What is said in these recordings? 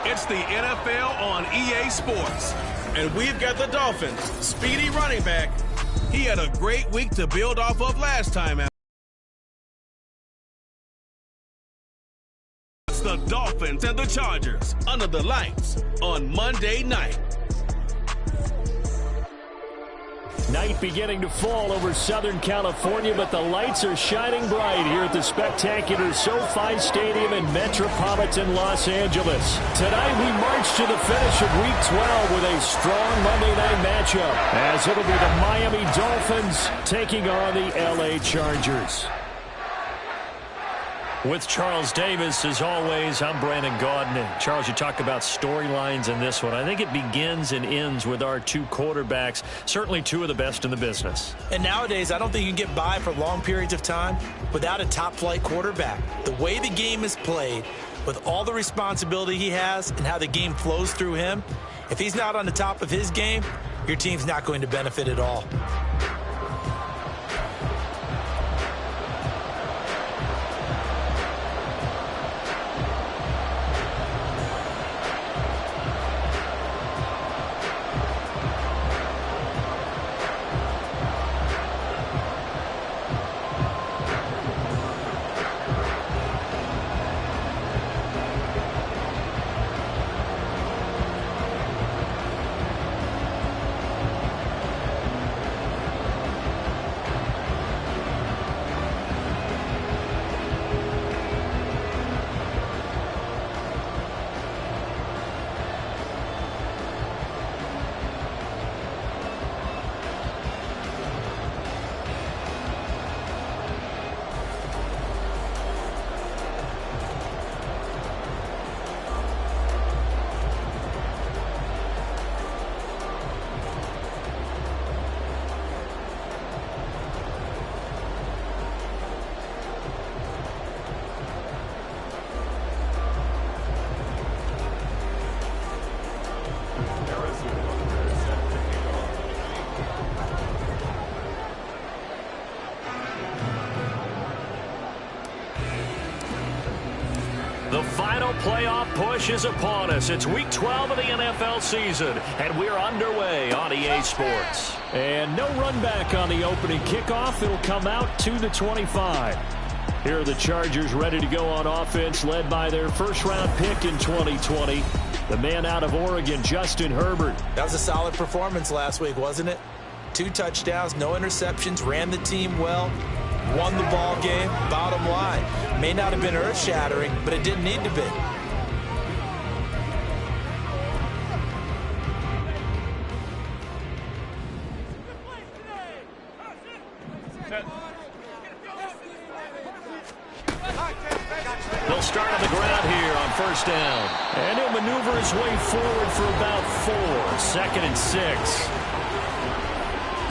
It's the NFL on EA Sports. And we've got the Dolphins' speedy running back. He had a great week to build off of last time out. It's the Dolphins and the Chargers under the lights on Monday night. Night beginning to fall over Southern California, but the lights are shining bright here at the spectacular SoFi Stadium in metropolitan Los Angeles. Tonight we march to the finish of Week 12 with a strong Monday night matchup, as it'll be the Miami Dolphins taking on the LA Chargers. With Charles Davis, as always, I'm Brandon Gaudin. Charles, you talk about storylines in this one. I think it begins and ends with our two quarterbacks, certainly two of the best in the business. And nowadays, I don't think you can get by for long periods of time without a top-flight quarterback. The way the game is played, with all the responsibility he has and how the game flows through him, if he's not on the top of his game, your team's not going to benefit at all. The final playoff push is upon us. It's Week 12 of the NFL season, and we're underway on EA Sports. And no run back on the opening kickoff. It'll come out to the 25. Here are the Chargers ready to go on offense, led by their first-round pick in 2020, the man out of Oregon, Justin Herbert. That was a solid performance last week, wasn't it? 2 touchdowns, no interceptions, ran the team well. Won the ball game, bottom line. May not have been earth-shattering, but it didn't need to be. They'll start on the ground here on first down. And he'll maneuver his way forward for about 4. 2nd and 6.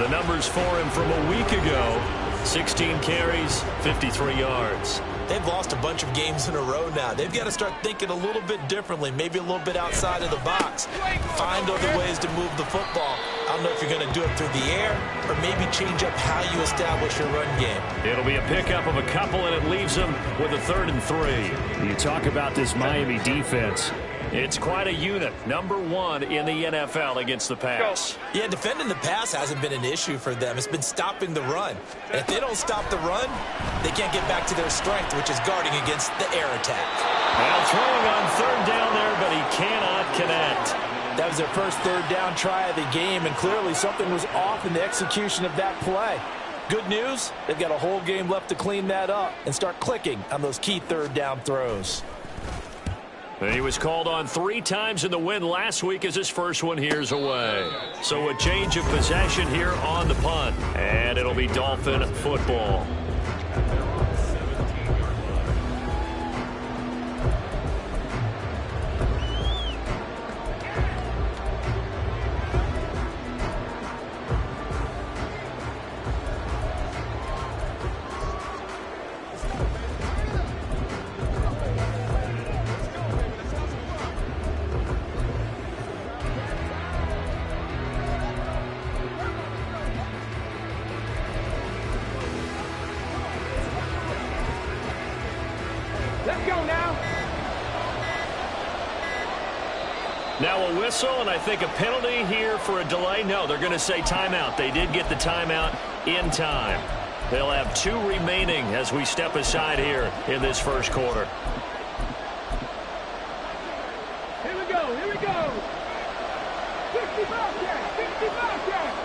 The numbers for him from a week ago. 16 carries, 53 yards. They've lost a bunch of games in a row now. They've got to start thinking a little bit differently, maybe a little bit outside of the box. Find other ways to move the football. I don't know if you're going to do it through the air or maybe change up how you establish your run game. It'll be a pickup of a couple, and it leaves them with a 3rd and 3. You talk about this Miami defense. It's quite a unit, number 1 in the NFL against the pass. Yeah, defending the pass hasn't been an issue for them. It's been stopping the run. And if they don't stop the run, they can't get back to their strength, which is guarding against the air attack. Now throwing on 3rd down there, but he cannot connect. That was their first 3rd down try of the game, and clearly something was off in the execution of that play. Good news, they've got a whole game left to clean that up and start clicking on those key 3rd down throws. He was called on 3 times in the win last week as his first one here's away. So a change of possession here on the punt. And it'll be Dolphin football. Let's go now. Now a whistle, and I think a penalty here for a delay. No, they're going to say timeout. They did get the timeout in time. They'll have 2 remaining as we step aside here in this first quarter. Here we go, here we go. 55 yards, 55 yards.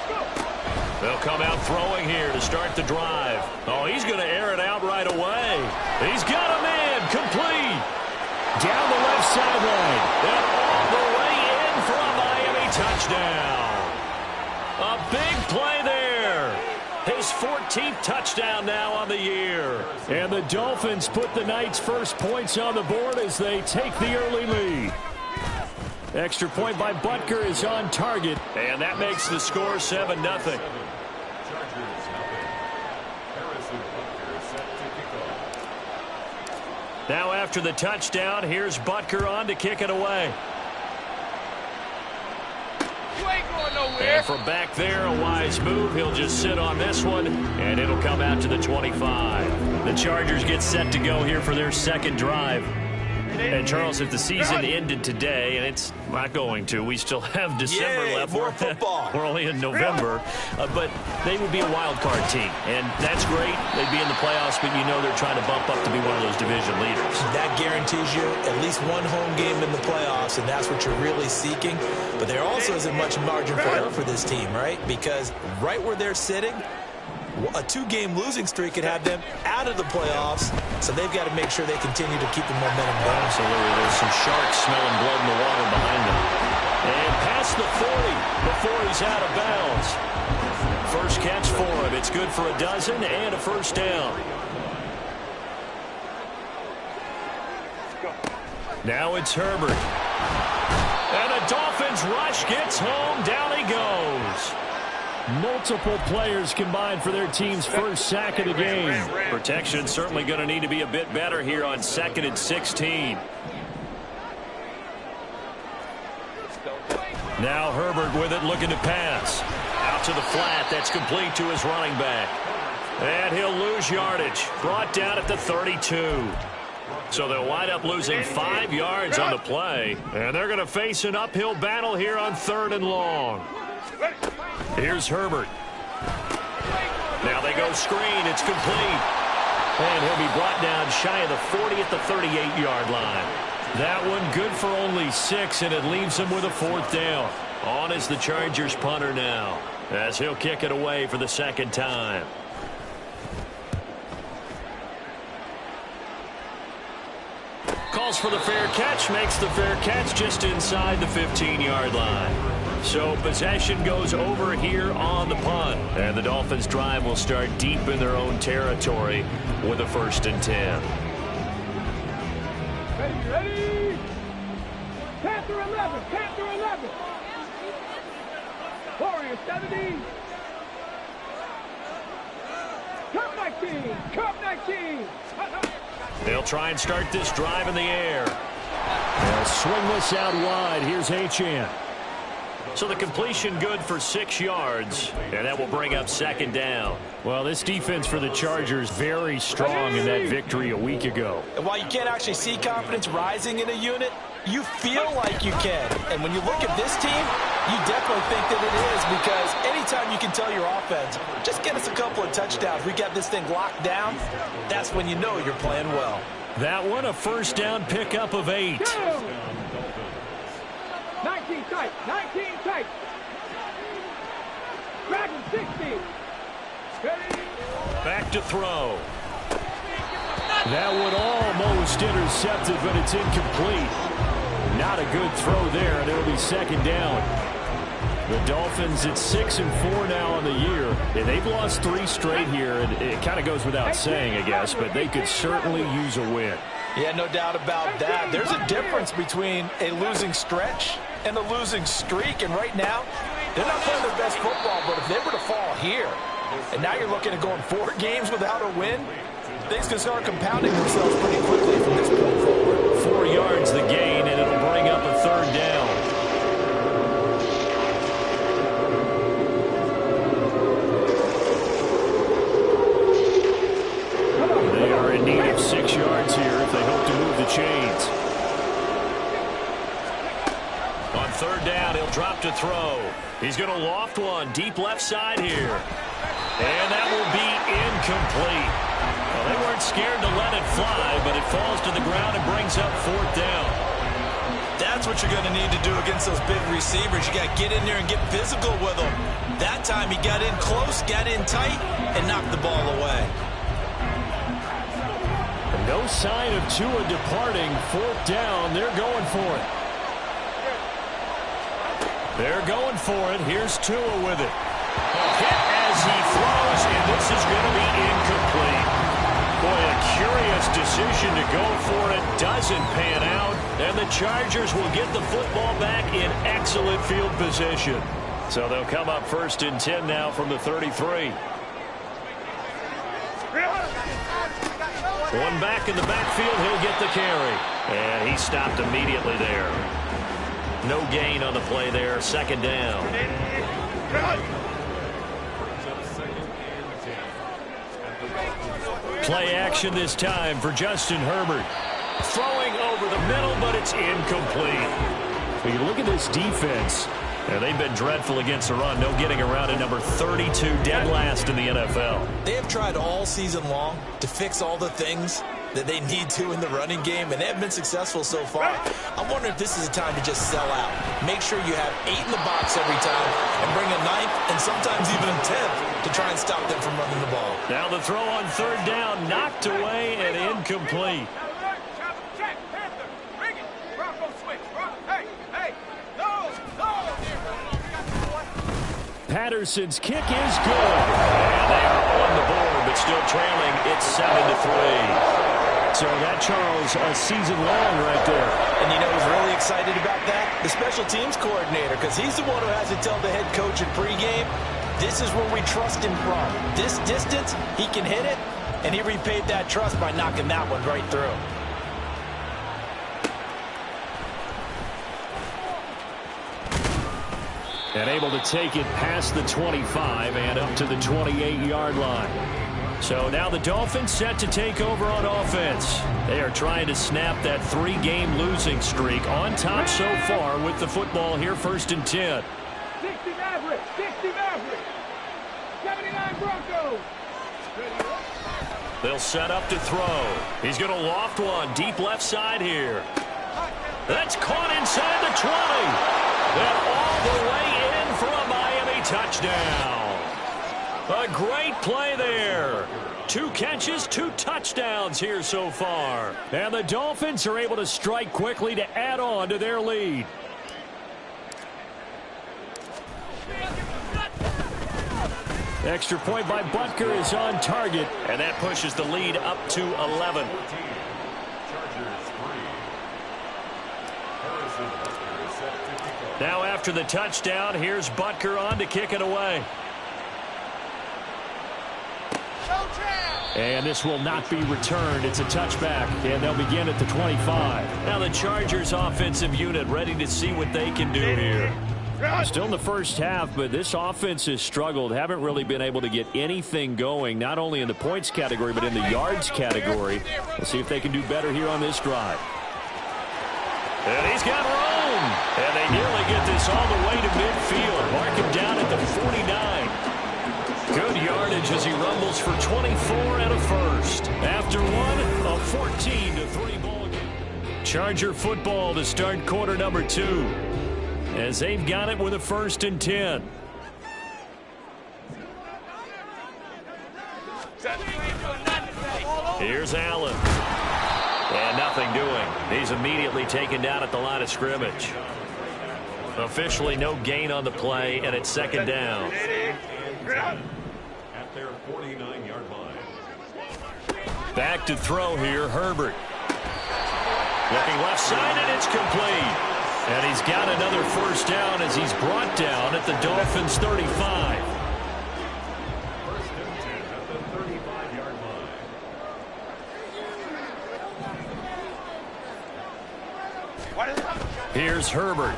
Go. They'll come out throwing here to start the drive. Oh, he's going to air it out right away. He's got a man, complete. Down the left sideline. And all the way in for a Miami touchdown. A big play there. His 14th touchdown now on the year. And the Dolphins put the Knights' first points on the board as they take the early lead. Extra point by Butker is on target. And that makes the score 7-0. Now after the touchdown, here's Butker on to kick it away. You ain't going nowhere. And from back there, a wise move. He'll just sit on this one, and it'll come out to the 25. The Chargers get set to go here for their second drive. And, Charles, if the season ended today, and it's not going to, we still have December left. More football. We're only in November. But they would be a wild card team, and that's great. They'd be in the playoffs, but you know they're trying to bump up to be one of those division leaders. That guarantees you at least one home game in the playoffs, and that's what you're really seeking. But there also isn't much margin for error for this team, right? Because right where they're sitting, a 2-game losing streak could have them out of the playoffs, so they've got to make sure they continue to keep the momentum going. Absolutely. There's some sharks smelling blood in the water behind them. And past the 40 before he's out of bounds. First catch for him. It's good for a dozen and a first down. Now it's Herbert. And the Dolphins rush gets home. Down he goes. Multiple players combined for their team's first sack of the game. Protection certainly going to need to be a bit better here on 2nd and 16. Now Herbert with it, looking to pass. Out to the flat. That's complete to his running back. And he'll lose yardage. Brought down at the 32. So they'll wind up losing 5 yards on the play. And they're going to face an uphill battle here on 3rd and long. Here's Herbert. Now they go screen. It's complete. And he'll be brought down shy of the 40 at the 38-yard line. That one good for only 6, and it leaves him with a 4th down. On is the Chargers punter now, as he'll kick it away for the 2nd time. Calls for the fair catch, makes the fair catch just inside the 15-yard line. So possession goes over here on the punt. And the Dolphins drive will start deep in their own territory with a 1st and 10. Ready? Panther 11, Panther 11. Warrior 70. Cup 19, Cup 19. They'll try and start this drive in the air. They'll swing this out wide. Here's Achane. So the completion good for 6 yards, and that will bring up 2nd down. Well, this defense for the Chargers very strong in that victory a week ago. And while you can't actually see confidence rising in a unit, you feel like you can. And when you look at this team, you definitely think that it is, because anytime you can tell your offense, just get us a couple of touchdowns, we got this thing locked down, that's when you know you're playing well. That one a 1st down pickup of 8. 19 tight, 19 tight. Dragon 60. Ready? Back to throw. That one almost intercepted, but it's incomplete. Not a good throw there, and it'll be 2nd down. The Dolphins at 6-4 now on the year, and they've lost 3 straight here, and it kind of goes without saying, I guess, but they could certainly use a win. Yeah, no doubt about that. There's a difference between a losing stretch and a losing streak, and right now, they're not playing their best football, but if they were to fall here, and now you're looking at going 4 games without a win, things can start compounding themselves pretty quickly from this point forward. 4 yards the gain, and it'll bring up a 3rd down. They are in need of 6 yards here if they hope to move the chains. On third down, he'll drop to throw. He's going to loft one deep left side here. And that will be incomplete. Well, they weren't scared to let it fly, but it falls to the ground and brings up fourth down. That's what you're going to need to do against those big receivers. You got to get in there and get physical with them. That time he got in close, got in tight, and knocked the ball away. No sign of Tua departing. Fourth down. They're going for it. They're going for it. Here's Tua with it. Hit as he throws, and this is going to be incomplete. Boy, a curious decision to go for it. Doesn't pan out, and the Chargers will get the football back in excellent field position. So they'll come up first and 10 now from the 33. One back in the backfield, he'll get the carry. And he stopped immediately there. No gain on the play there, second down. Play action this time for Justin Herbert. Throwing over the middle, but it's incomplete. When you look at this defense, they've been dreadful against the run. No getting around at number 32, dead last in the NFL. They have tried all season long to fix all the things that they need to in the running game, and they have been successful so far. I'm wondering if this is a time to just sell out. Make sure you have 8 in the box every time and bring a 9th and sometimes even a 10th to try and stop them from running the ball. Now the throw on third down, knocked away and incomplete. Patterson's kick is good. And they are on the board, but still trailing. It's 7-3. So that, Charles, a season long right there. And you know who's really excited about that? The special teams coordinator, because he's the one who has to tell the head coach in pregame, this is where we trust him from. This distance, he can hit it, and he repaid that trust by knocking that one right through. And able to take it past the 25 and up to the 28-yard line. So now the Dolphins set to take over on offense. They are trying to snap that 3-game losing streak on top so far with the football here, first and 10. 60 Mavericks, 60 Mavericks, 79 Broncos. They'll set up to throw. He's going to loft one deep left side here. That's caught inside the 20. And all the way in for a Miami touchdown. A great play there. 2 catches, 2 touchdowns here so far. And the Dolphins are able to strike quickly to add on to their lead. Extra point by Butker is on target, and that pushes the lead up to 11. Now after the touchdown, here's Butker on to kick it away. And this will not be returned. It's a touchback, and they'll begin at the 25. Now the Chargers offensive unit ready to see what they can do here. Still in the first half, but this offense has struggled. Haven't really been able to get anything going, not only in the points category, but in the yards category. We'll see if they can do better here on this drive. And he's got room. And they nearly get this all the way to midfield. Mark him down at the 49. Good yardage as he rumbles for 24 and a first. After one, a 14-3 ball game. Charger football to start quarter number 2. As they've got it with a first and 10. Here's Allen. And nothing doing. He's immediately taken down at the line of scrimmage. Officially no gain on the play, and it's second down. At their 49-yard line. Back to throw here, Herbert. Looking left side, and it's complete. And he's got another first down as he's brought down at the Dolphins' 35. First and 10 at the 35-yard line. Here's Herbert.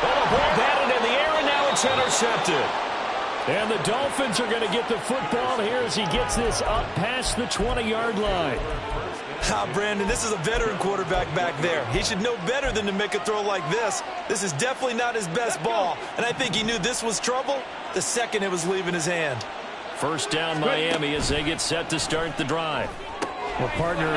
Well, the ball batted in the air, and now it's intercepted. And the Dolphins are going to get the football here as he gets this up past the 20-yard line. Brandon, this is a veteran quarterback back there. He should know better than to make a throw like this. This is definitely not his best ball, and I think he knew this was trouble the second it was leaving his hand. First down Miami as they get set to start the drive. Well, partner,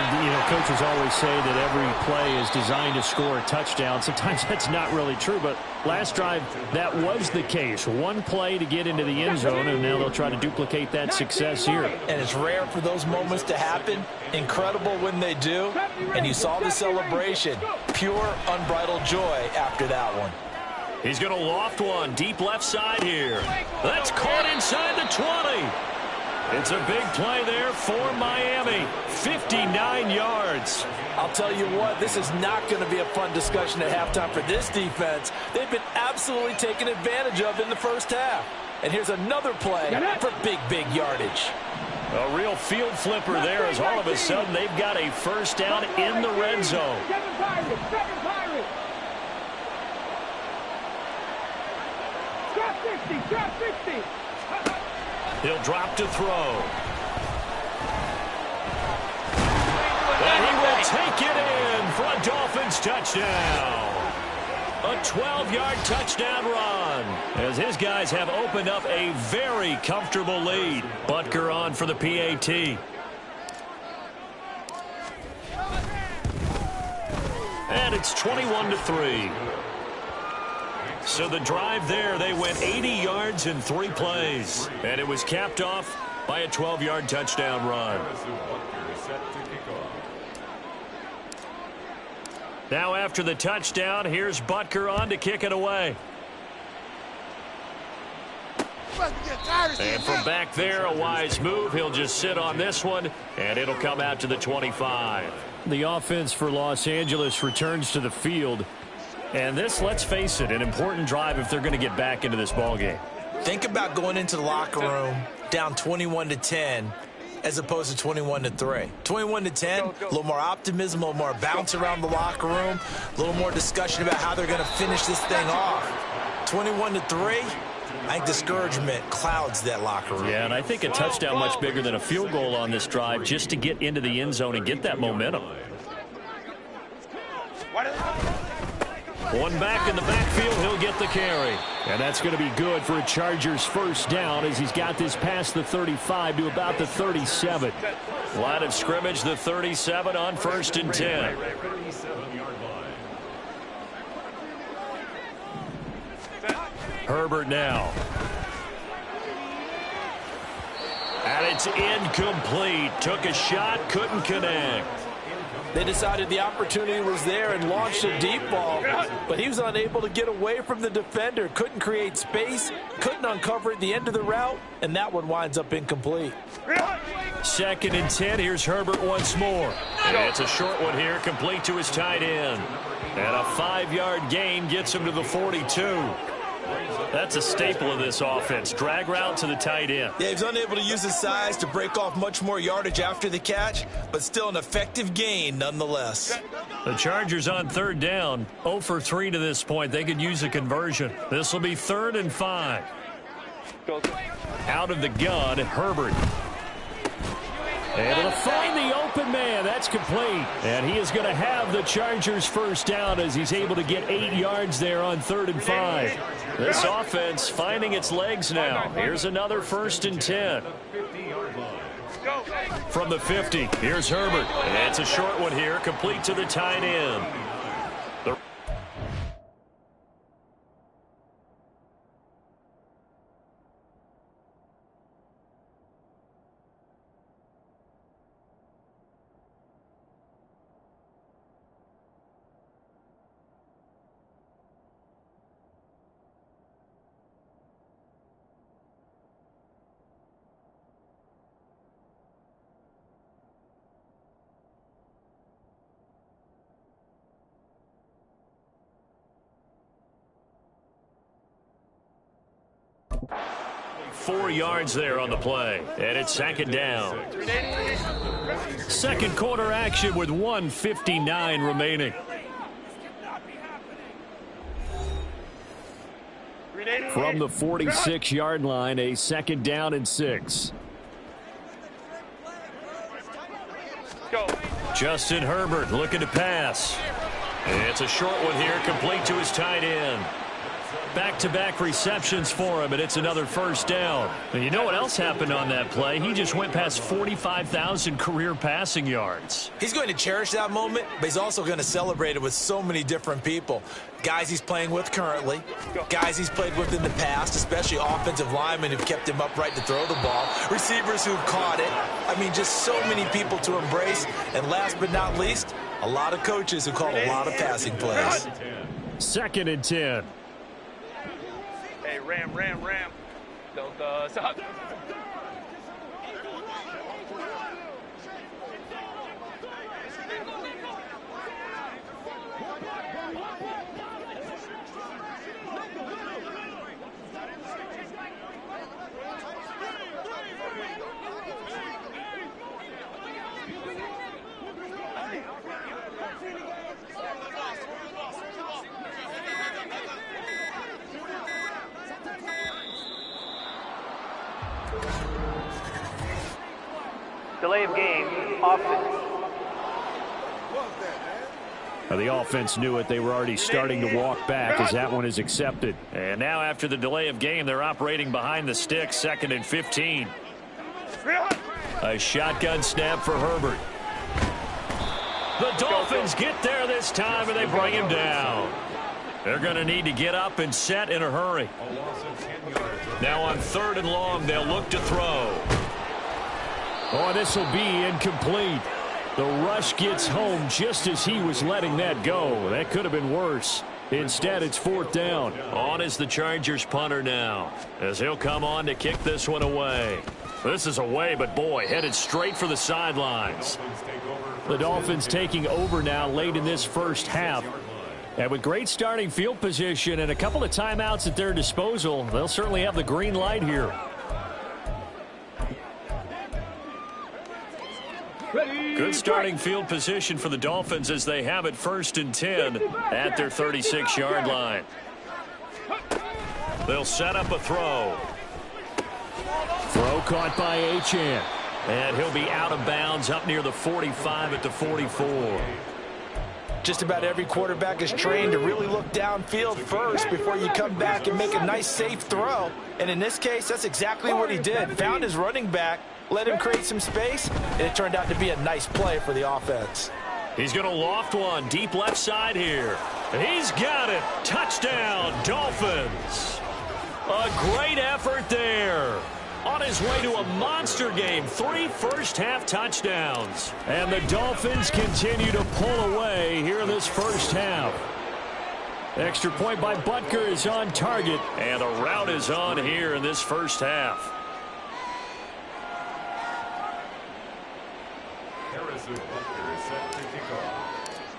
coaches always say that every play is designed to score a touchdown. Sometimes that's not really true, but last drive, that was the case. One play to get into the end zone, and now they'll try to duplicate that success here. And it's rare for those moments to happen. Incredible when they do. And you saw the celebration. Pure, unbridled joy after that one. He's going to loft one deep left side here. That's caught inside the 20. It's a big play there for Miami. 59 yards. I'll tell you what, this is not going to be a fun discussion at halftime for this defense. They've been absolutely taken advantage of in the first half. And here's another play for big yardage. A real field flipper there as all of a sudden they've got a first down in the red zone. Drop 60. He'll drop to throw. And he will take it in for a Dolphins touchdown. A 12-yard touchdown run as his guys have opened up a very comfortable lead. Butker on for the PAT. And it's 21-3. So the drive there, they went 80 yards in 3 plays. And it was capped off by a 12-yard touchdown run. Now after the touchdown, here's Butker on to kick it away. And from back there, a wise move. He'll just sit on this one, and it'll come out to the 25. The offense for Los Angeles returns to the field. And this, let's face it, an important drive if they're going to get back into this ballgame. Think about going into the locker room down 21-10 as opposed to 21-3. 21-10, a little more optimism, a little more bounce around the locker room, a little more discussion about how they're going to finish this thing off. 21-3, I think discouragement clouds that locker room. Yeah, and I think a touchdown much bigger than a field goal on this drive just to get into the end zone and get that momentum. One back in the backfield, he'll get the carry. And that's going to be good for a Chargers first down as he's got this past the 35 to about the 37. Line of scrimmage, the 37 on 1st and 10. Herbert now. And it's incomplete. Took a shot, couldn't connect. They decided the opportunity was there and launched a deep ball, but he was unable to get away from the defender, couldn't create space, couldn't uncover at the end of the route, and that one winds up incomplete. 2nd and 10, here's Herbert once more. And it's a short one here, complete to his tight end. And a 5-yard gain gets him to the 42. That's a staple of this offense. Drag route to the tight end. Yeah, he's unable to use his size to break off much more yardage after the catch, but still an effective gain nonetheless. The Chargers on 3rd down, 0 for 3 to this point. They could use a conversion. This will be 3rd and 5. Out of the gun, Herbert. Able to find the open man. That's complete. And he is going to have the Chargers first down as he's able to get 8 yards there on 3rd and 5. This offense finding its legs now. Here's another 1st and 10. From the 50, here's Herbert. And it's a short one here, complete to the tight end. Four yards there on the play, and it's 2nd down. Second quarter action with 1:59 remaining. From the 46-yard line, a 2nd down and 6. Go. Justin Herbert looking to pass. It's a short one here, complete to his tight end. Back-to-back receptions for him, and it's another 1st down. And you know what else happened on that play? He just went past 45,000 career passing yards. He's going to cherish that moment, but he's also going to celebrate it with so many different people. Guys he's playing with currently, guys he's played with in the past, especially offensive linemen who've kept him upright to throw the ball, receivers who've caught it. I mean, just so many people to embrace. And last but not least, a lot of coaches who call a lot of passing plays. 2nd and 10. Hey, Ram. Don't stop. Delay of game, offense. The offense knew it. They were already starting to walk back as that one is accepted. And now after the delay of game, they're operating behind the sticks, 2nd and 15. A shotgun snap for Herbert. The Dolphins get there this time, and they bring him down. They're going to need to get up and set in a hurry. Now on 3rd and long, they'll look to throw. Oh, this will be incomplete. The rush gets home just as he was letting that go. That could have been worse. Instead, it's 4th down. On is the Chargers punter now, as he'll come on to kick this one away. This is away, but boy, headed straight for the sidelines. The Dolphins taking over now late in this 1st half. And with great starting field position and a couple of timeouts at their disposal, they'll certainly have the green light here. Good starting field position for the Dolphins as they have it 1st and 10 at their 36-yard line. They'll set up a throw. Throw caught by Achane. And he'll be out of bounds up near the 45 at the 44. Just about every quarterback is trained to really look downfield first before you come back and make a nice, safe throw. And in this case, that's exactly what he did. Found his running back, let him create some space, and it turned out to be a nice play for the offense. He's going to loft one deep left side here. He's got it. Touchdown, Dolphins. A great effort there. On his way to a monster game, 3 first-half touchdowns. And the Dolphins continue to pull away here in this 1st half. Extra point by Butker is on target, and a route is on here in this 1st half.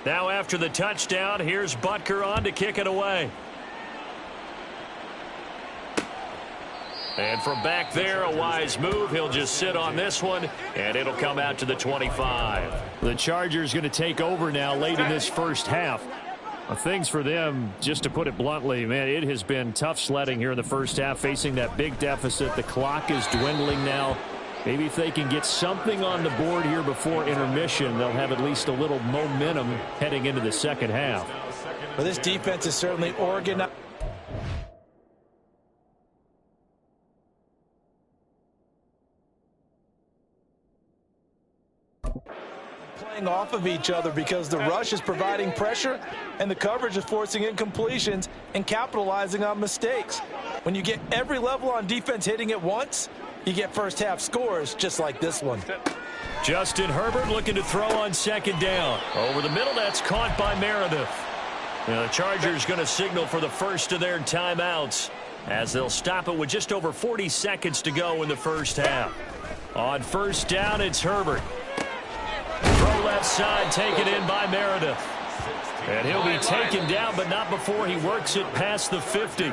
Now after the touchdown, here's Butker on to kick it away. And from back there, a wise move. He'll just sit on this one, and it'll come out to the 25. The Chargers going to take over now late in this 1st half. Things for them, just to put it bluntly, man, it has been tough sledding here in the 1st half, facing that big deficit. The clock is dwindling now. Maybe if they can get something on the board here before intermission, they'll have at least a little momentum heading into the 2nd half. Well, this defense is certainly organized. Playing off of each other because the rush is providing pressure and the coverage is forcing incompletions and capitalizing on mistakes. When you get every level on defense hitting at once, you get 1st half scores just like this one. Justin Herbert looking to throw on 2nd down. Over the middle, that's caught by Meredith. Now the Chargers going to signal for the first of their timeouts as they'll stop it with just over 40 seconds to go in the 1st half. On 1st down, it's Herbert. Throw left side, taken in by Meredith. And he'll be taken down, but not before he works it past the 50.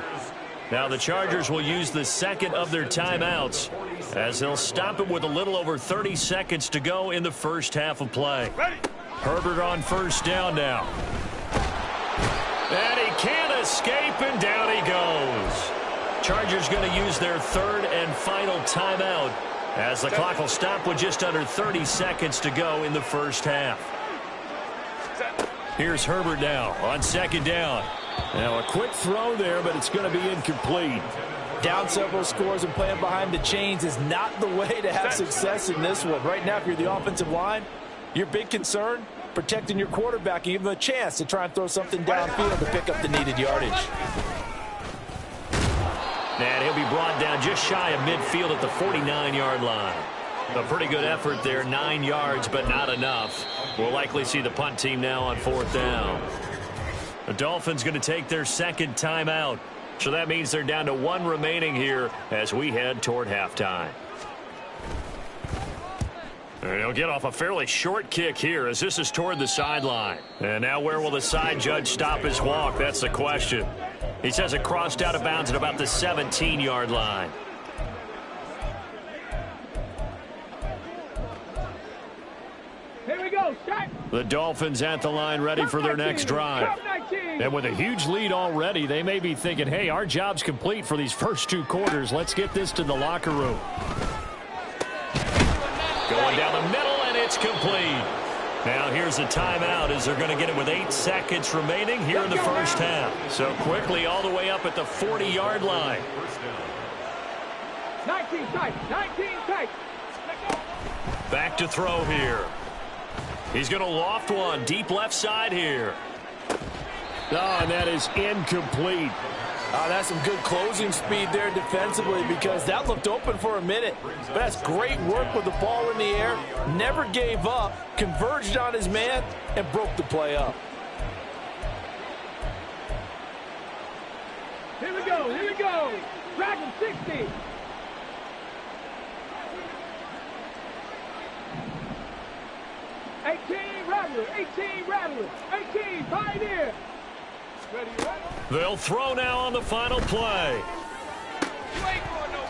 Now the Chargers will use the 2nd of their timeouts as they'll stop it with a little over 30 seconds to go in the 1st half of play. Herbert on 1st down now. And he can't escape, and down he goes. Chargers going to use their third and final timeout as the clock will stop with just under 30 seconds to go in the first half. Here's Herbert now on second down. Now a quick throw there, but it's going to be incomplete. Down several scores and playing behind the chains is not the way to have success in this one. Right now, if you're the offensive line, your big concern, protecting your quarterback and give him a chance to try and throw something downfield to pick up the needed yardage. And he'll be brought down just shy of midfield at the 49-yard line. A pretty good effort there, 9 yards, but not enough. We'll likely see the punt team now on fourth down. The Dolphins going to take their second timeout. So that means they're down to 1 remaining here as we head toward halftime. And he'll get off a fairly short kick here as this is toward the sideline. And now where will the side judge stop his walk? That's the question. He says it crossed out of bounds at about the 17-yard line. Here we go, shot. The Dolphins at the line ready for their next drive. And with a huge lead already, they may be thinking, hey, our job's complete for these first 2 quarters. Let's get this to the locker room. Going down the middle, and it's complete. Now here's a timeout as they're going to get it with 8 seconds remaining here in the first half. So quickly all the way up at the 40-yard line. 19 tight, 19 tight. Back to throw here. He's going to loft one deep left side here. Oh, and that is incomplete. That's some good closing speed there defensively because that looked open for a minute. But that's great work with the ball in the air. Never gave up, converged on his man, and broke the play up. Here we go, here we go. Drag him 60. Rattler, 18 Rattler, 18 Pioneer. They'll throw now on the final play.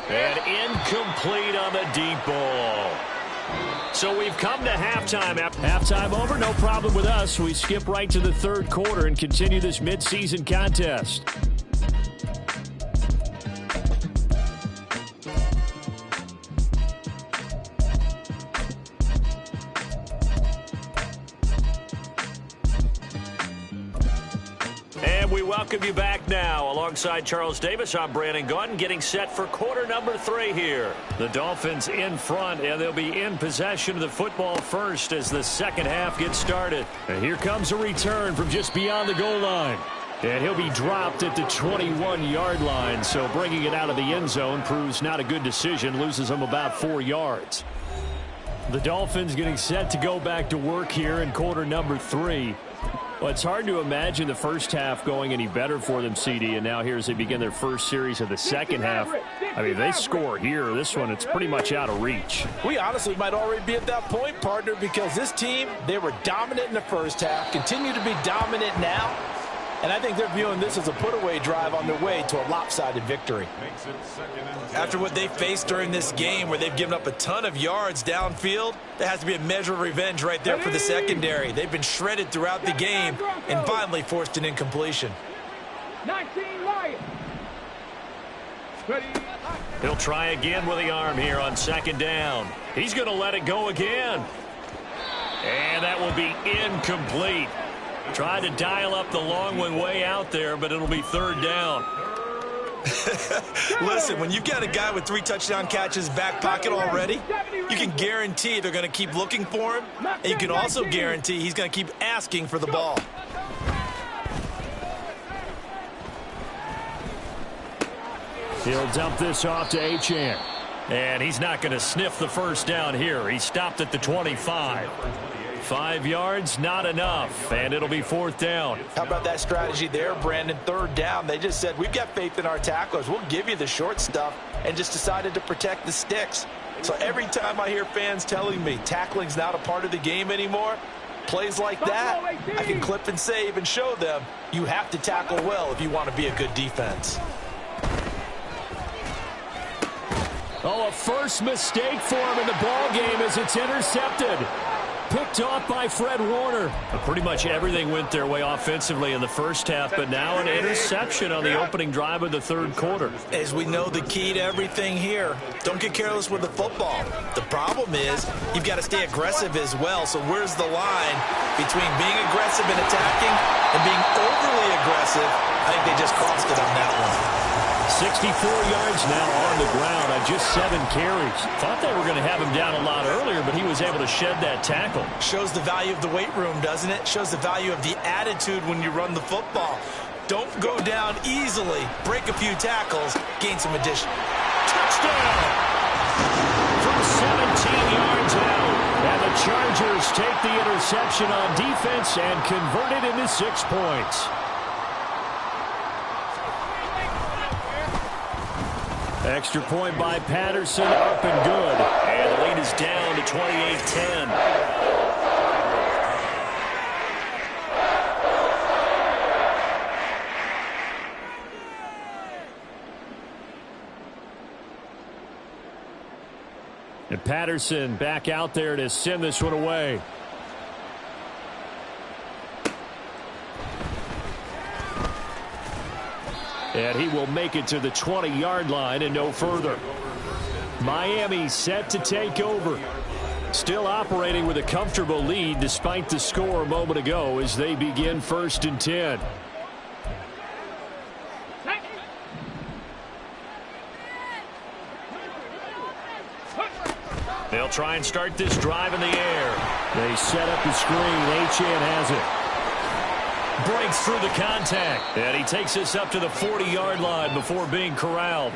And incomplete on the deep ball. So we've come to halftime. Halftime over, no problem with us. We skip right to the third quarter and continue this midseason contest. We welcome you back now. Alongside Charles Davis, I'm Brandon Gaudin, getting set for quarter number 3 here. The Dolphins in front, and they'll be in possession of the football first as the second half gets started. And here comes a return from just beyond the goal line. And he'll be dropped at the 21-yard line, so bringing it out of the end zone proves not a good decision, loses him about 4 yards. The Dolphins getting set to go back to work here in quarter number 3. Well, it's hard to imagine the first half going any better for them, CD, and now here as they begin their first series of the second half. I mean, they score here. This one, it's pretty much out of reach. We honestly might already be at that point, partner, because this team, they were dominant in the first half, continue to be dominant now, and I think they're viewing this as a put-away drive on their way to a lopsided victory. After what they faced during this game where they've given up a ton of yards downfield, there has to be a measure of revenge right there for the secondary. They've been shredded throughout the game and finally forced an incompletion. 19 Lions. He'll try again with the arm here on second down. He's going to let it go again. And that will be incomplete. Tried to dial up the long one way out there, but it'll be third down. Listen, when you've got a guy with 3 touchdown catches back pocket already, you can guarantee they're going to keep looking for him, and you can also guarantee he's going to keep asking for the ball. He'll dump this off to Achane. And he's not going to sniff the first down here. He stopped at the 25. 5 yards, not enough, and it'll be fourth down. How about that strategy there, Brandon? Third down, they just said, we've got faith in our tacklers. We'll give you the short stuff, and just decided to protect the sticks. So every time I hear fans telling me tackling's not a part of the game anymore, plays like that, I can clip and save and show them you have to tackle well if you want to be a good defense. Oh, a first mistake for him in the ball game as it's intercepted. picked off by Fred Warner. Pretty much everything went their way offensively in the first half, but now an interception on the opening drive of the third quarter. As we know, the key to everything here, don't get careless with the football. The problem is you've got to stay aggressive as well. So where's the line between being aggressive and attacking and being overly aggressive? I think they just crossed it on that one. 64 yards now on the ground on just 7 carries. Thought they were going to have him down a lot earlier, but he was able to shed that tackle. Shows the value of the weight room, doesn't it? Shows the value of the attitude when you run the football. Don't go down easily. Break a few tackles. Gain some addition. Touchdown! From 17 yards out. And the Chargers take the interception on defense and convert it into 6 points. Extra point by Patterson, up and good. And the lead is down to 28-10. And Patterson back out there to send this one away. And he will make it to the 20-yard line and no further. Miami set to take over. Still operating with a comfortable lead despite the score a moment ago as they begin 1st and 10. They'll try and start this drive in the air. They set up the screen. Achane has it. Breaks through the contact. And he takes this up to the 40-yard line before being corralled.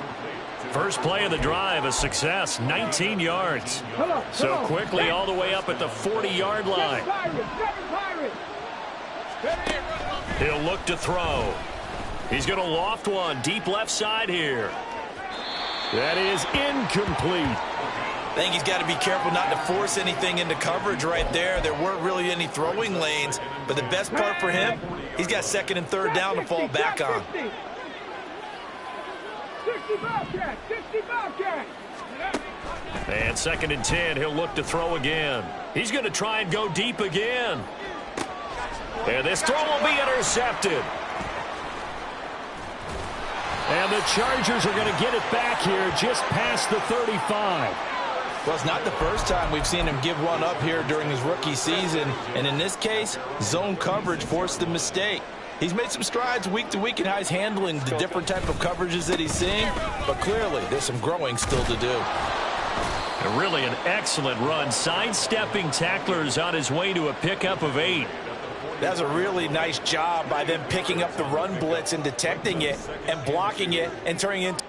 First play of the drive, a success, 19 yards. So quickly all the way up at the 40-yard line. He'll look to throw. He's going to loft one deep left side here. That is incomplete. I think he's got to be careful not to force anything into coverage right there. There weren't really any throwing lanes, but the best part for him, he's got 2nd and 3rd down to fall back on. 60 And 2nd and 10, he'll look to throw again. He's going to try and go deep again. And this throw will be intercepted. And the Chargers are going to get it back here just past the 35. Well, it's not the first time we've seen him give one up here during his rookie season. And in this case, zone coverage forced the mistake. He's made some strides week to week in how he's handling the different type of coverages that he's seeing. But clearly, there's some growing still to do. And really an excellent run. Sidestepping tacklers on his way to a pickup of 8. That's a really nice job by them picking up the run blitz and detecting it and blocking it and turning it into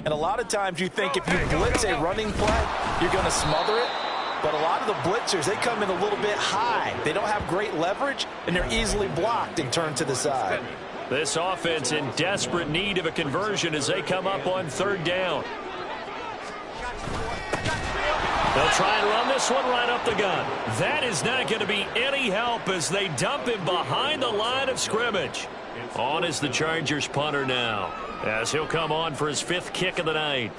and a lot of times you think if you blitz a running play, you're going to smother it. But a lot of the blitzers, they come in a little bit high. They don't have great leverage, and they're easily blocked and turned to the side. This offense in desperate need of a conversion as they come up on 3rd down. They'll try and run this one right up the gun. That is not going to be any help as they dump him behind the line of scrimmage. On is the Chargers punter now, as he'll come on for his 5th kick of the night.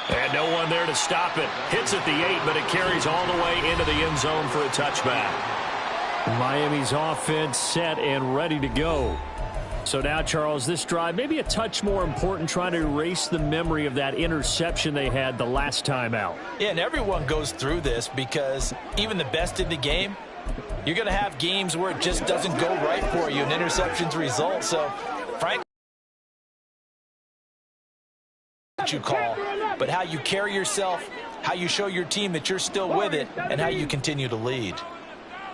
And no one there to stop it. Hits at the 8, but it carries all the way into the end zone for a touchback. Miami's offense set and ready to go. So now, Charles, this drive maybe a touch more important, trying to erase the memory of that interception they had the last time out. Yeah, and everyone goes through this because even the best in the game, you're going to have games where it just doesn't go right for you and interceptions result. So, frankly, what you call, but how you carry yourself, how you show your team that you're still with it, and how you continue to lead.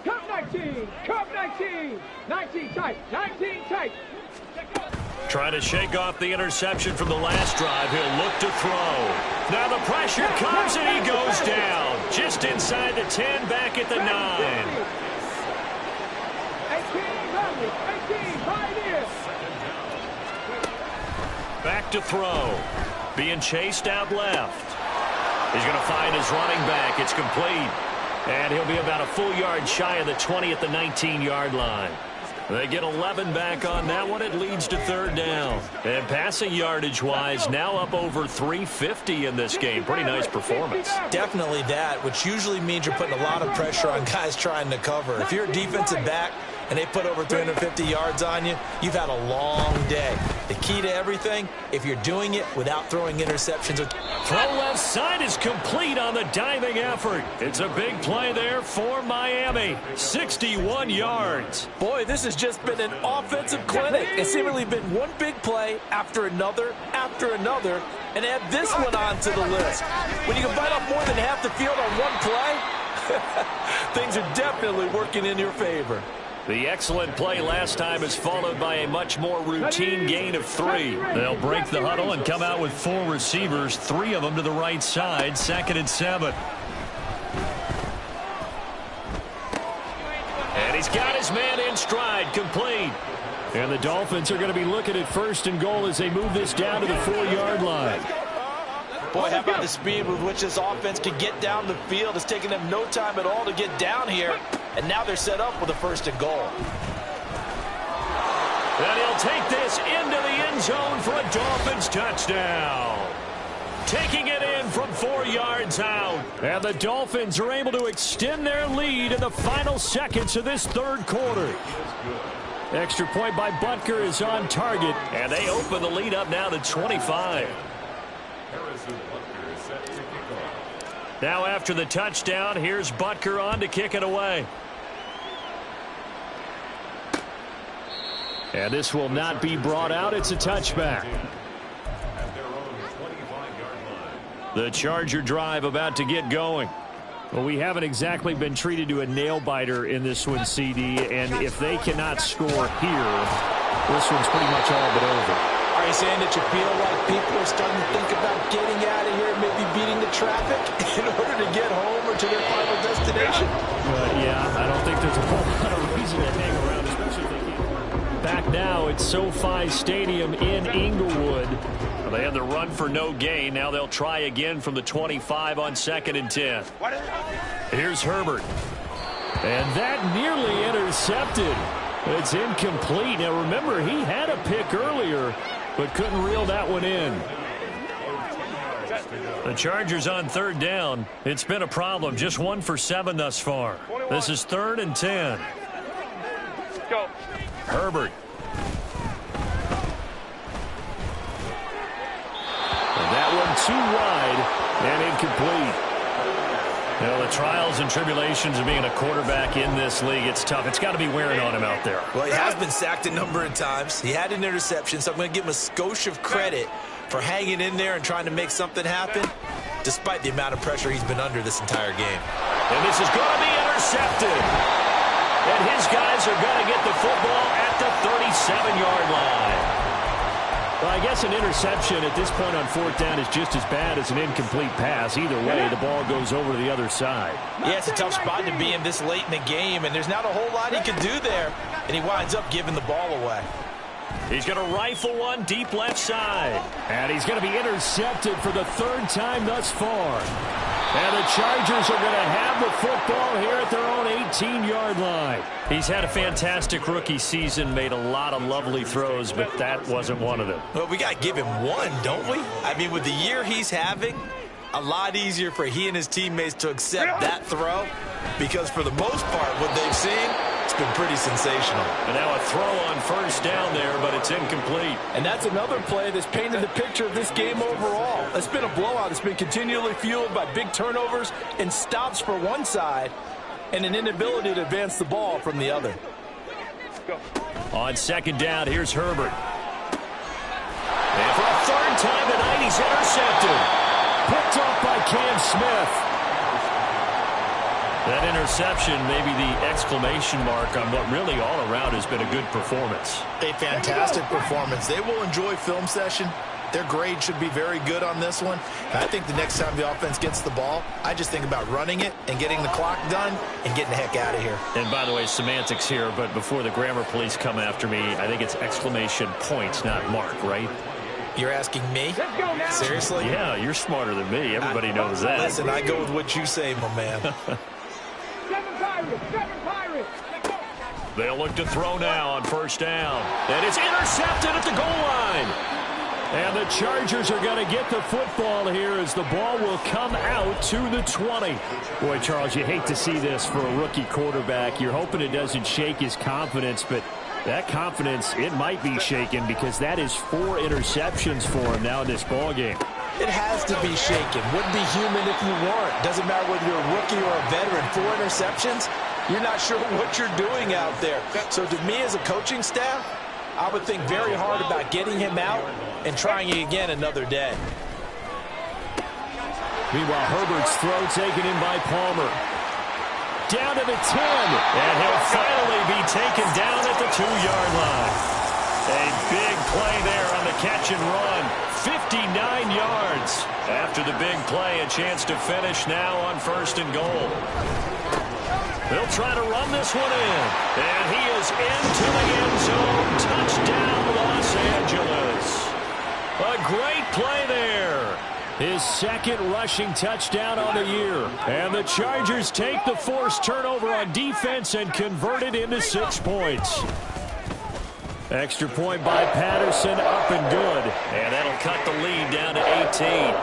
Cup 19, Cup 19, 19 tight, 19 tight. Trying to shake off the interception from the last drive. He'll look to throw. Now the pressure comes and he goes down. Just inside the 10, back at the 9. 18, pioneer. Back to throw. Being chased out left. He's going to find his running back. It's complete. And he'll be about a full yard shy of the 20 at the 19-yard line. They get 11 back on that one. It leads to third down. And passing yardage-wise, now up over 350 in this game. Pretty nice performance. Definitely that, which usually means you're putting a lot of pressure on guys trying to cover. If you're a defensive back and they put over 350 yards on you, you've had a long day. The key to everything, if you're doing it without throwing interceptions. Throw left side is complete on the diving effort. It's a big play there for Miami. 61 yards. Boy, this has just been an offensive clinic. It's seemingly been one big play after another, and add this one onto the list. When you can bite off more than half the field on one play, things are definitely working in your favor. The excellent play last time is followed by a much more routine gain of 3. They'll break the huddle and come out with 4 receivers, 3 of them to the right side, 2nd and 7. And he's got his man in stride, complete. And the Dolphins are going to be looking at 1st and goal as they move this down to the 4-yard line. Boy, how about the speed with which this offense can get down the field? It's taking them no time at all to get down here. And now they're set up with a 1st and goal. And he'll take this into the end zone for a Dolphins touchdown. Taking it in from 4 yards out. And the Dolphins are able to extend their lead in the final seconds of this 3rd quarter. Extra point by Butker is on target. And they open the lead up now to 25. Now after the touchdown, here's Butker on to kick it away. And this will not be brought out. It's a touchback. The Charger drive about to get going. Well, we haven't exactly been treated to a nail-biter in this one, CD. And if they cannot score here, this one's pretty much all but over. Are you saying that you feel like people are starting to think about getting out of here, maybe beating the traffic in order to get home or to their final destination? Yeah, I don't think there's a whole lot of reason to hang around, especially if they can't. Back now at SoFi Stadium in Inglewood. Well, they had the run for no gain. Now they'll try again from the 25 on 2nd and 10. Here's Herbert. And that nearly intercepted. It's incomplete. Now remember, he had a pick earlier, but couldn't reel that one in. The Chargers on 3rd down. It's been a problem. Just 1 for 7 thus far. This is 3rd and 10. Go. Herbert. And that one too wide and incomplete. You know, the trials and tribulations of being a quarterback in this league, it's tough. It's got to be wearing on him out there. Well, he has been sacked a number of times. He had an interception, so I'm going to give him a skosh of credit for hanging in there and trying to make something happen, despite the amount of pressure he's been under this entire game. And this is going to be intercepted. And his guys are going to get the football at the 37-yard line. Well, I guess an interception at this point on 4th down is just as bad as an incomplete pass. Either way, the ball goes over to the other side. Yeah, it's a tough spot to be in this late in the game, and there's not a whole lot he can do there, and he winds up giving the ball away. He's going to rifle one deep left side. And he's going to be intercepted for the 3rd time thus far. And the Chargers are going to have the football here at their own 18-yard line. He's had a fantastic rookie season, made a lot of lovely throws, but that wasn't one of them. Well, we got to give him one, don't we? I mean, with the year he's having, a lot easier for he and his teammates to accept that throw, because for the most part, what they've seen, it's been pretty sensational. And now a throw on 1st down there, but it's incomplete. And that's another play that's painted the picture of this game overall. It's been a blowout. It's been continually fueled by big turnovers and stops for one side and an inability to advance the ball from the other. On 2nd down, here's Herbert. And for a 3rd time tonight, he's intercepted. Picked off by Cam Smith. That interception may be the exclamation mark on what really all around has been a good performance. A fantastic performance. They will enjoy film session. Their grade should be very good on this one. And I think the next time the offense gets the ball, I just think about running it and getting the clock done and getting the heck out of here. And by the way, semantics here, but before the grammar police come after me, I think it's exclamation point, not mark, right? You're asking me? Let's go now. Seriously? Yeah, you're smarter than me. Everybody knows that. Listen, I go with what you say, my man. 7 Pirates, 7 Pirates. They'll look to throw now on first down. And it's intercepted at the goal line. And the Chargers are going to get the football here as the ball will come out to the 20. Boy, Charles, you hate to see this for a rookie quarterback. You're hoping it doesn't shake his confidence, but that confidence, it might be shaken because that is 4 interceptions for him now in this ball game. It has to be shaken. Wouldn't be human if you weren't. Doesn't matter whether you're a rookie or a veteran. 4 interceptions, you're not sure what you're doing out there. So to me as a coaching staff, I would think very hard about getting him out and trying it again another day. Meanwhile, Herbert's throw taken in by Palmer. Down to the 10, and he'll finally be taken down at the 2-yard line. A big play there on the catch and run. 59 yards. After the big play, a chance to finish now on first and goal. They'll try to run this one in. And he is into the end zone. Touchdown, Los Angeles. A great play there. His second rushing touchdown on the year. And the Chargers take the forced turnover on defense and convert it into 6 points. Extra point by Patterson, up and good. And that'll cut the lead down to 18.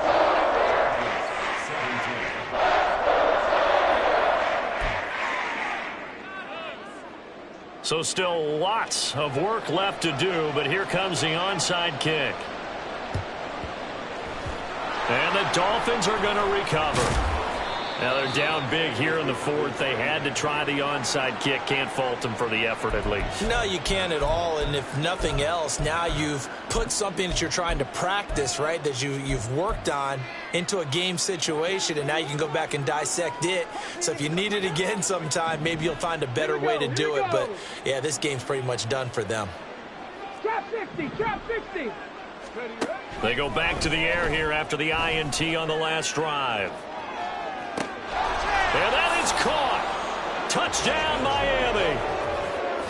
So still lots of work left to do, but here comes the onside kick. And the Dolphins are going to recover. Now they're down big here in the 4th. They had to try the onside kick. Can't fault them for the effort at least. No, you can't at all. And if nothing else, now you've put something that you're trying to practice, right, that you've worked on into a game situation, and now you can go back and dissect it. So if you need it again sometime, maybe you'll find a better way to do it. But, yeah, this game's pretty much done for them. Trap 60, trap 60. They go back to the air here after the INT on the last drive. And that is caught. Touchdown, Miami.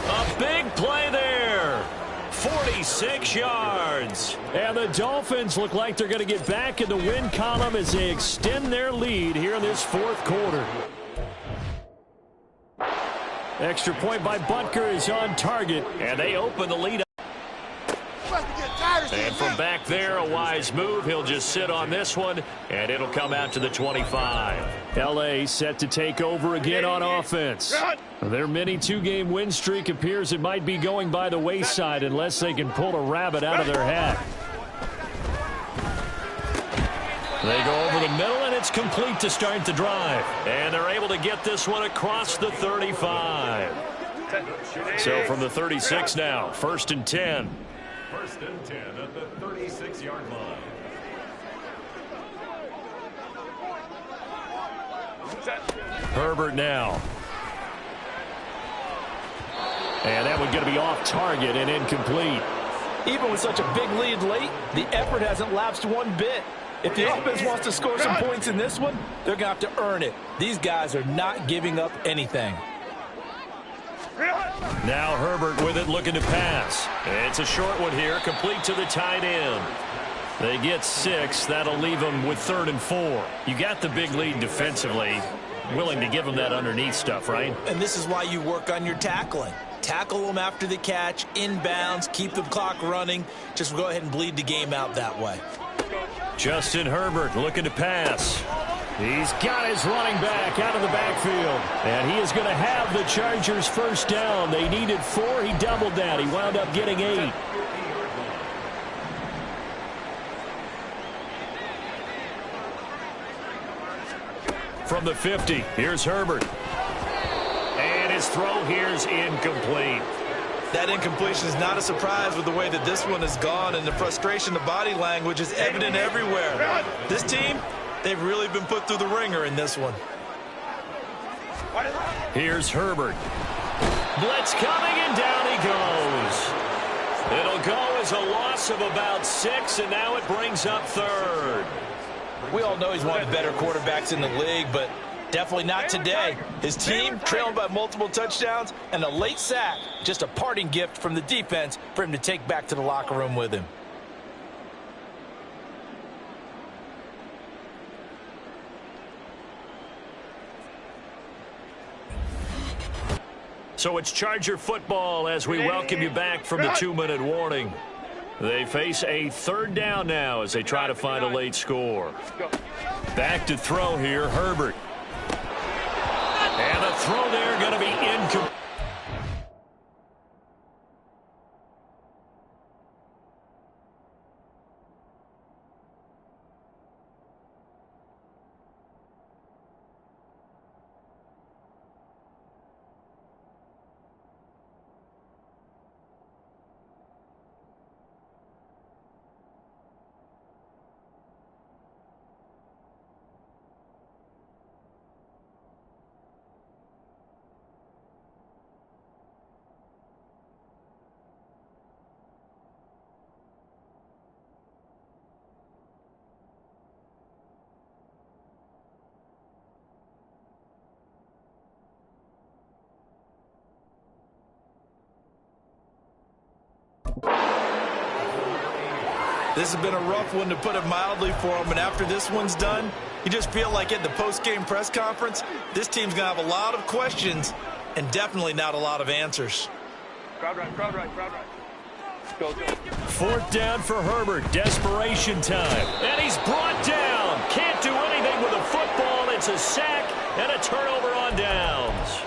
A big play there. 46 yards. And the Dolphins look like they're going to get back in the win column as they extend their lead here in this 4th quarter. Extra point by Butker is on target, and they open the lead up. And from back there, a wise move. He'll just sit on this one, and it'll come out to the 25. L.A. set to take over again on offense. Their mini 2-game win streak appears it might be going by the wayside unless they can pull a rabbit out of their hat. They go over the middle, and it's complete to start the drive. And they're able to get this one across the 35. So from the 36 now, 1st and 10. 1st and 10 at the 36-yard line. Herbert now. And that one's going to be off target and incomplete. Even with such a big lead late, the effort hasn't lapsed one bit. If the offense wants to score some points in this one, they're going to have to earn it. These guys are not giving up anything. Now Herbert with it, looking to pass. It's a short one here, complete to the tight end. They get 6. That'll leave them with 3rd and 4. You got the big lead defensively. Willing to give them that underneath stuff, right? And this is why you work on your tackling. Tackle them after the catch, inbounds, keep the clock running. Just go ahead and bleed the game out that way. Justin Herbert looking to pass. He's got his running back out of the backfield. And he is going to have the Chargers first down. They needed 4. He doubled that. He wound up getting 8. From the 50, here's Herbert. And his throw here is incomplete. That incompletion is not a surprise with the way that this one has gone, and the frustration, the body language is evident everywhere. This team, they've really been put through the ringer in this one. Here's Herbert. Blitz coming, and down he goes. It'll go as a loss of about 6, and now it brings up 3rd. We all know he's one of the better quarterbacks in the league, but definitely not today. His team trailing by multiple touchdowns, and a late sack, just a parting gift from the defense for him to take back to the locker room with him. So it's Charger football as we welcome you back from the 2-minute warning. They face a 3rd down now as they try to find a late score. Back to throw here, Herbert. And the throw there going to be incomplete. This has been a rough one, to put it mildly, for him. And after this one's done, you just feel like at the post-game press conference, this team's going to have a lot of questions and definitely not a lot of answers. Crowd right. Go. 4th down for Herbert. Desperation time. And he's brought down. Can't do anything with the football. It's a sack and a turnover on downs.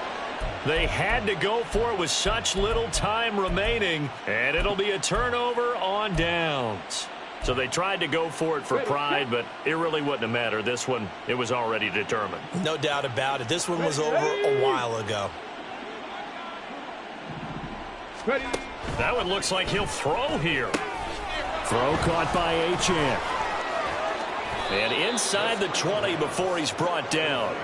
They had to go for it with such little time remaining, and it'll be a turnover on downs. So they tried to go for it for pride, but it really wouldn't have mattered. This one, it was already determined. No doubt about it. This one was over a while ago. Ready. That one looks like he'll throw here. Throw caught by Achane. And inside the 20 before he's brought down.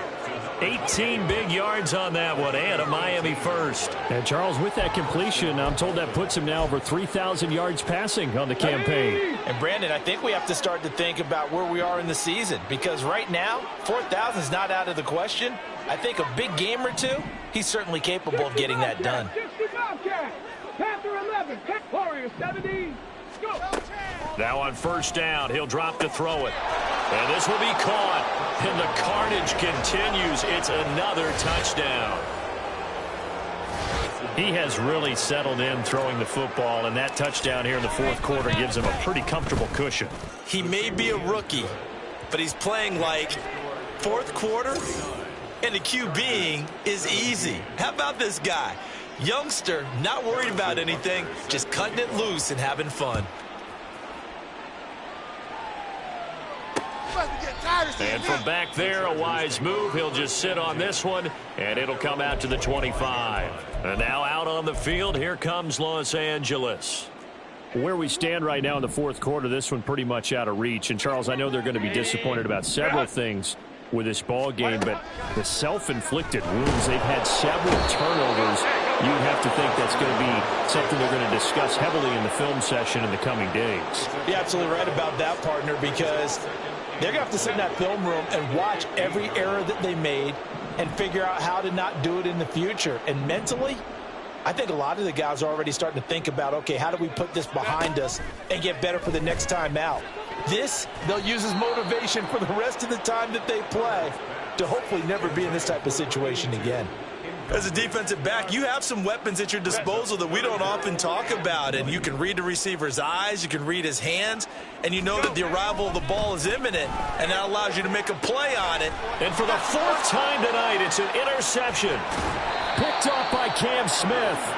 18 big yards on that one, and a Miami first. And Charles, with that completion, I'm told that puts him now over 3,000 yards passing on the campaign. And Brandon, I think we have to start to think about where we are in the season, because right now, 4,000 is not out of the question. I think a big game or two, he's certainly capable of getting that done. 60 Bobcats. Panther 11. Warriors 70. Go. Now on 1st down, he'll drop to throw it. And this will be caught. And the carnage continues. It's another touchdown. He has really settled in throwing the football, and that touchdown here in the 4th quarter gives him a pretty comfortable cushion. He may be a rookie, but he's playing like 4th quarter, and the QBing is easy. How about this guy? Youngster, not worried about anything, just cutting it loose and having fun. And from back there, a wise move. He'll just sit on this one, and it'll come out to the 25. And now out on the field, here comes Los Angeles. Where we stand right now in the 4th quarter, this one pretty much out of reach. And, Charles, I know they're going to be disappointed about several things with this ball game, but the self-inflicted wounds, they've had several turnovers. You have to think that's going to be something they're going to discuss heavily in the film session in the coming days. You're absolutely right about that, partner, because they're going to have to sit in that film room and watch every error that they made and figure out how to not do it in the future. And mentally, I think a lot of the guys are already starting to think about, okay, how do we put this behind us and get better for the next time out? This, they'll use as motivation for the rest of the time that they play to hopefully never be in this type of situation again. As a defensive back, you have some weapons at your disposal that we don't often talk about, and you can read the receiver's eyes, you can read his hands, and you know that the arrival of the ball is imminent, and that allows you to make a play on it. And for the 4th time tonight, it's an interception. Picked off by Cam Smith.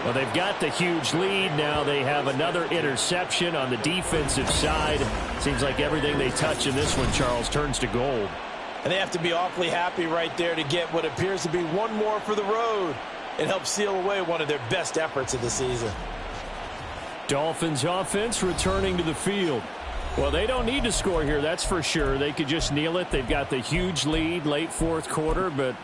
Well, they've got the huge lead. Now they have another interception on the defensive side. Seems like everything they touch in this one, Charles, turns to gold. And they have to be awfully happy right there to get what appears to be one more for the road and help seal away one of their best efforts of the season. Dolphins offense returning to the field. Well, they don't need to score here, that's for sure. They could just kneel it. They've got the huge lead late fourth quarter, but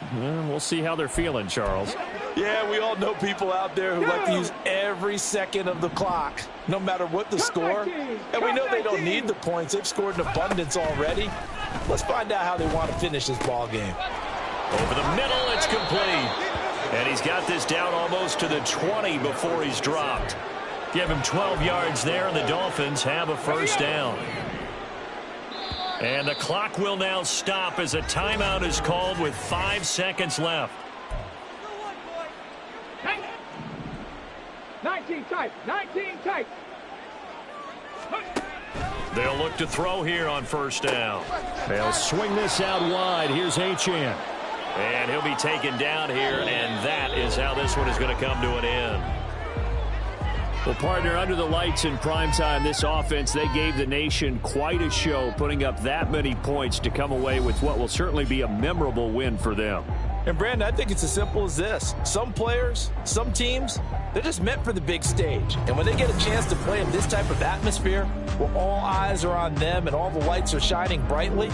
we'll see how they're feeling, Charles. Yeah, we all know people out there who like to use every second of the clock, no matter what the score. And we know they don't need the points. They've scored in abundance already. Let's find out how they want to finish this ball game. Over the middle, it's complete. And he's got this down almost to the 20 before he's dropped. Give him 12 yards there, and the Dolphins have a first down. And the clock will now stop as a timeout is called with 5 seconds left. 19 tight, 19 tight. They'll look to throw here on first down. They'll swing this out wide. Here's Achane. And he'll be taken down here, and that is how this one is going to come to an end. Well, partner, under the lights in primetime, this offense, they gave the nation quite a show, putting up that many points to come away with what will certainly be a memorable win for them. And, Brandon, I think it's as simple as this. Some players, some teams, they're just meant for the big stage. And when they get a chance to play in this type of atmosphere, where all eyes are on them and all the lights are shining brightly,